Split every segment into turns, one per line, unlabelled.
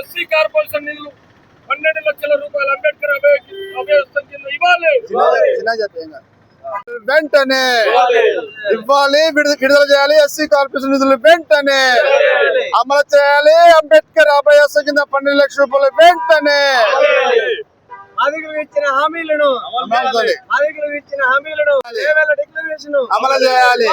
SC corporation నిధులు 12 లక్షల రూపాయలు అంబేద్కర్ అభయస్థం కింద ఇవ్వాలి.
వెంటనే ఇవ్వాలి, విడుదల చేయాలి. ఎస్సీ కార్పొరేషన్ నిధులు వెంటనే అమలు చేయాలి. అంబేద్కర్ అభయస్థం కింద 12 లక్షల రూపాయలు వెంటనే
ఇచ్చిన హామీలను డిక్లరేషన్
అమలు చేయాలి.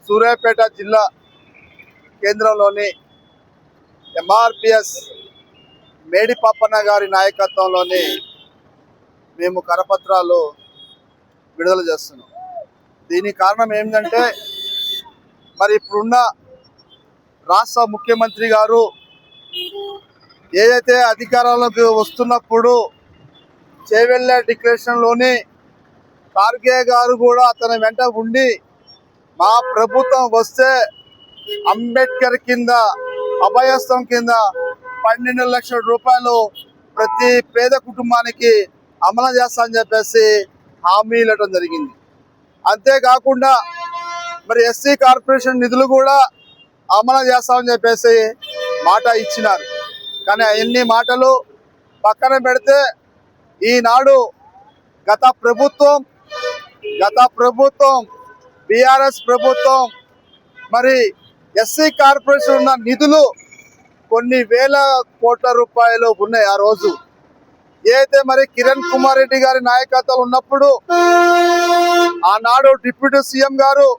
సూర్యాపేట జిల్లా కేంద్రంలోని ఎంఆర్పిఎస్ మేడి పాపన్న గారి నాయకత్వంలోని మేము కరపత్రాలు విడుదల చేస్తున్నాం. దీనికి కారణం ఏంటంటే మరి ఇప్పుడున్న రాష్ట్ర ముఖ్యమంత్రి గారు ఏదైతే అధికారంలోకి వస్తున్నప్పుడు చేవెళ్ళ డిక్లరేషన్లోని ఖార్గే గారు కూడా అతని వెంట ఉండి మా ప్రభుత్వం వస్తే అంబేద్కర్ కింద అభయస్థం కింద 12 లక్షల రూపాయలు ప్రతి పేద కుటుంబానికి అమలు చేస్తామని చెప్పేసి హామీ ఇవ్వడం జరిగింది. అంతేకాకుండా మరి ఎస్సీ కార్పొరేషన్ నిధులు కూడా అమలు చేస్తామని చెప్పేసి మాట ఇచ్చినారు. కానీ అన్ని మాటలు పక్కన పెడితే ఈనాడు గత ప్రభుత్వం బీఆర్ఎస్ ప్రభుత్వం మరి ఎస్సీ కార్పొరేషన్ ఉన్న నిధులు కొన్ని వేల కోట్ల రూపాయలు ఉన్నాయి. ఆ రోజు ఏదైతే మరి కిరణ్ కుమార్ రెడ్డి గారి నాయకత్వం ఉన్నప్పుడు ఆనాడు డిప్యూటీ సీఎం గారు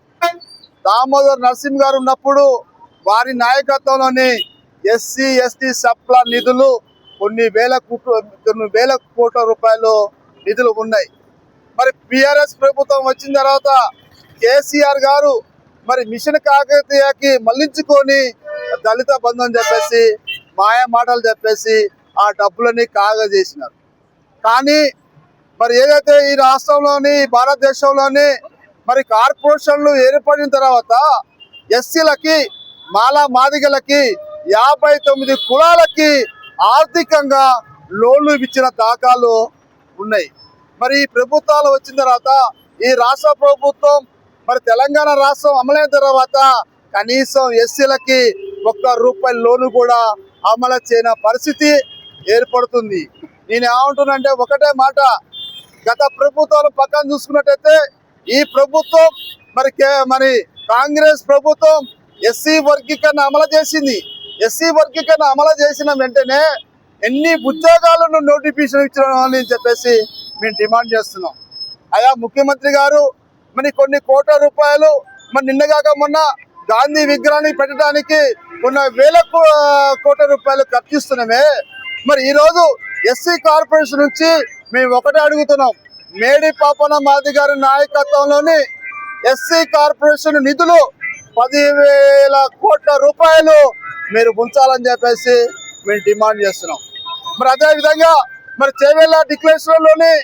దామోదర్ నరసింహ్ గారు ఉన్నప్పుడు వారి నాయకత్వంలోని ఎస్సీ ఎస్టీ సప్లా నిధులు కొన్ని వేల కోట్ల రూపాయలు నిధులు ఉన్నాయి. మరి బీఆర్ఎస్ ప్రభుత్వం వచ్చిన తర్వాత కేసీఆర్ గారు మరి మిషన్ కాకతీయకి మళ్లించుకొని దళిత బంధు అని చెప్పేసి మాయా మాటలు చెప్పేసి ఆ డబ్బులని కాగజేసినారు. కానీ మరి ఏదైతే ఈ రాష్ట్రంలోని భారతదేశంలోని మరి కార్పొరేషన్లు ఏర్పడిన తర్వాత ఎస్సీలకి మాదిగలకి 59 కులాలకి ఆర్థికంగా లోన్లు ఇచ్చిన దాఖలు ఉన్నాయి. మరి ఈ ప్రభుత్వాలు వచ్చిన తర్వాత ఈ రాష్ట్ర ప్రభుత్వం మరి తెలంగాణ రాష్ట్రం అమలైన తర్వాత కనీసం ఎస్సీలకి ₹1 లోను కూడా అమలు చేయని పరిస్థితి ఏర్పడుతుంది. నేను ఏమంటున్నానంటే ఒకటే మాట, గత ప్రభుత్వాలు పక్కన చూసుకున్నట్టయితే ఈ ప్రభుత్వం మరి కాంగ్రెస్ ప్రభుత్వం ఎస్సీ వర్గీకరణ అమలు చేసింది. ఎస్సీ వర్గీకరణ అమలు చేసిన వెంటనే ఎన్ని ఉద్యోగాలను నోటిఫికేషన్ ఇచ్చామని చెప్పేసి మేము డిమాండ్ చేస్తున్నాం. అయా ముఖ్యమంత్రి గారు మరి కొన్ని కోట్ల రూపాయలు మరి నిన్నగాక మొన్న గాంధీ విగ్రహాన్ని పెట్టడానికి కొన్ని వేల కోట్ల రూపాయలు ఖర్చిస్తున్నామే. మరి ఈరోజు ఎస్సీ కార్పొరేషన్ నుంచి మేము ఒకటే అడుగుతున్నాం, మేడి పాపన్న మాది గారి నాయకత్వంలోని ఎస్సీ కార్పొరేషన్ నిధులు 10,000 కోట్ల రూపాయలు మీరు ఉంచాలని చెప్పేసి మేము డిమాండ్ చేస్తున్నాం. మరి అదేవిధంగా మరి చేవెళ్ళ డిక్లరేషన్లోని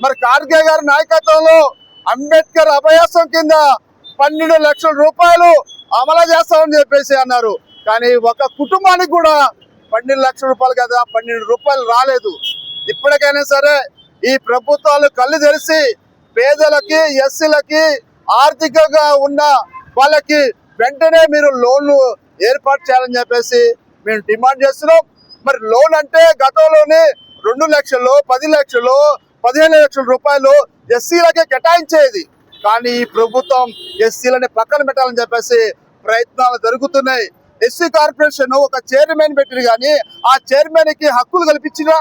మరి ఖార్గే గారి నాయకత్వంలో అంబేద్కర్ అభయాసం కింద 12 లక్షల రూపాయలు అమలు చేస్తామని చెప్పేసి అన్నారు. కానీ ఒక కుటుంబానికి కూడా 12 లక్షల రూపాయలు కదా, 12 రూపాయలు రాలేదు. ఇప్పటికైనా సరే ఈ ప్రభుత్వాలు కళ్ళు తెరిచి పేదలకి ఎస్సీలకి ఆర్థికంగా ఉన్న వాళ్ళకి వెంటనే మీరు లోన్లు ఏర్పాటు చేయాలని చెప్పేసి మేము డిమాండ్ చేస్తున్నాం. మరి లోన్ అంటే గతంలోనే 2 లక్షలు 10 లక్షలు 15 లక్షల రూపాయలు ఎస్సీలకే కేటాయించేది. కానీ ఈ ప్రభుత్వం ఎస్సీలని పక్కన పెట్టాలని చెప్పేసి ప్రయత్నాలు జరుగుతున్నాయి. ఎస్సీ కార్పొరేషన్ ఒక చైర్మన్ పెట్టింది, కానీ ఆ చైర్మన్ కి హక్కులు కల్పించినా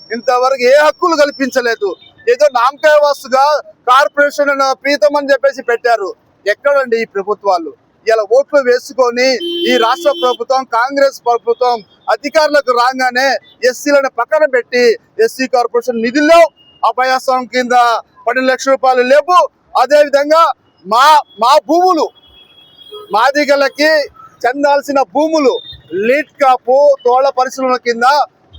ఇంతవరకు ఏ హక్కులు కల్పించలేదు. ఏదో నామకాయ వస్తుగా కార్పొరేషన్ పీతం అని చెప్పేసి పెట్టారు. ఎక్కడండి ఈ ప్రభుత్వాలు? ఇలా ఓట్లు వేసుకొని ఈ రాష్ట్ర ప్రభుత్వం కాంగ్రెస్ ప్రభుత్వం అధికారులకు రాగానే ఎస్సీలను పక్కన పెట్టి ఎస్సీ కార్పొరేషన్ నిధుల్లో అభయాసం కింద 12 లక్షల రూపాయలు లేవు. అదేవిధంగా మా భూములు మాదిగలకి చెందాల్సిన భూములు లీడ్ కాపు తోళ్ల పరిశ్రమల కింద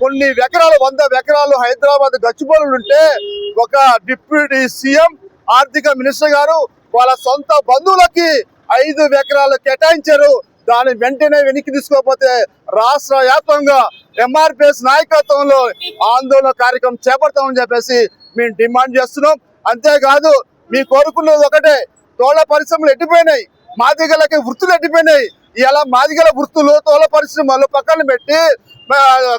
కొన్ని ఎకరాలు 100 ఎకరాలు హైదరాబాద్ గచ్చిబౌలిలో ఉంటే ఒక డిప్యూటీ సీఎం ఆర్థిక మినిస్టర్ గారు వాళ్ళ సొంత బంధువులకి 5 ఎకరాలు కేటాయించారు. దాన్ని వెంటనే వెనక్కి తీసుకోకపోతే రాష్ట్ర వ్యాప్తంగా ఎంఆర్పిఎస్ నాయకత్వంలో ఆందోళన కార్యక్రమం చేపడతామని చెప్పేసి మేము డిమాండ్ చేస్తున్నాం. అంతేకాదు మీ కోరుకున్నది ఒకటే, తోళ్ల పరిశ్రమలు ఎట్టిపోయినాయి, మాదిగలకి వృత్తులు ఎట్టిపోయినాయి. ఇలా మాదిగల వృత్తులు తోళ్ల పరిశ్రమలు పక్కన పెట్టి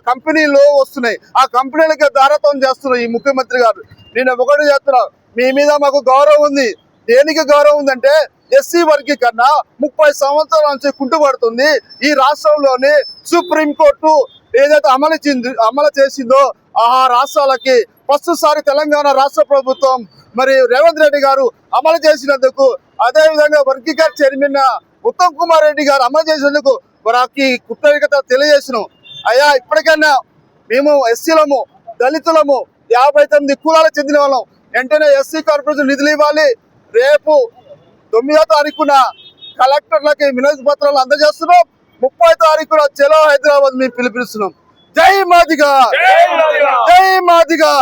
కంపెనీలు వస్తున్నాయి. ఆ కంపెనీలకి దారత్వం చేస్తున్నాయి ఈ ముఖ్యమంత్రి గారు. నేను ఒకటి చేస్తున్నా, మీ మీద మాకు గౌరవం ఉంది. దేనికి గౌరవం ఉందంటే ఎస్సీ వర్గీకరణ 30 సంవత్సరాల నుంచి కుంటుపడుతుంది. ఈ రాష్ట్రంలోని సుప్రీంకోర్టు ఏదైతే అమలు చేసిందో ఆ రాష్ట్రాలకి ఫస్ట్సారి తెలంగాణ రాష్ట్ర ప్రభుత్వం మరి రేవంత్ రెడ్డి గారు అమలు చేసినందుకు, అదే విధంగా వర్గీకరణ చైర్మన్ ఉత్తమ్ కుమార్ రెడ్డి గారు అమలు చేసినందుకు వారికి కృతజ్ఞత తెలియజేసినాం. అయ్యా, ఇప్పటికైనా మేము ఎస్సీలము, దళితులము, 59 కులాలకు చెందిన వాళ్ళం. వెంటనే ఎస్సీ కార్పొరేషన్ నిధులు ఇవ్వాలి. రేపు 9వ తారీఖున కలెక్టర్లకి వినతి పత్రాలు అందజేస్తున్నాం. 30వ తారీఖున చలో హైదరాబాద్ మేము పిలుపునిస్తున్నాం. జై మాదిగా, జై మాదిగా.